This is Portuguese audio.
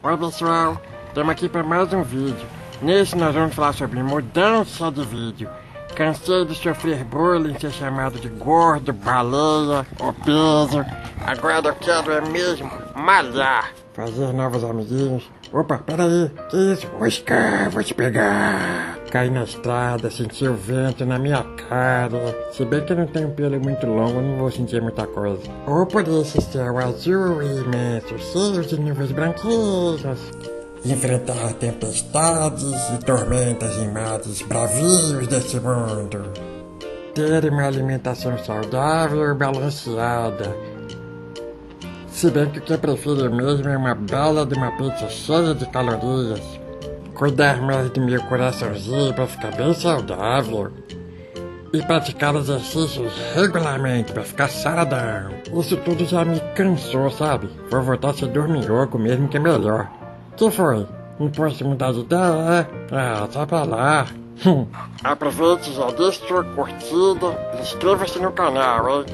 Oi pessoal, estamos aqui para mais um vídeo. Nesse nós vamos falar sobre mudança de vídeo. Cansei de sofrer bullying, ser chamado de gordo, baleia, obeso. Agora eu quero é mesmo malhar. Fazer novos amiguinhos. Opa, peraí, que isso? Oscar, vou te pegar. Caí na estrada, senti o vento na minha cara. Se bem que eu não tenho pelo muito longo, não vou sentir muita coisa. Ou por esse céu azul e imenso, cheio de nuvens branquinhas. Enfrentar tempestades e tormentas em mares bravios desse mundo. Ter uma alimentação saudável e balanceada. Se bem que o que eu prefiro mesmo é uma bela de uma pizza cheia de calorias. Cuidar mais do meu coraçãozinho para ficar bem saudável. E praticar exercícios regularmente para ficar saradão. Isso tudo já me cansou, sabe? Vou voltar a ser dorminhoco mesmo que é melhor. Que foi? Não posso mudar de ideia, é? Ah, sai pra lá. Aproveite, já deixe sua curtida e inscreva-se no canal, hein?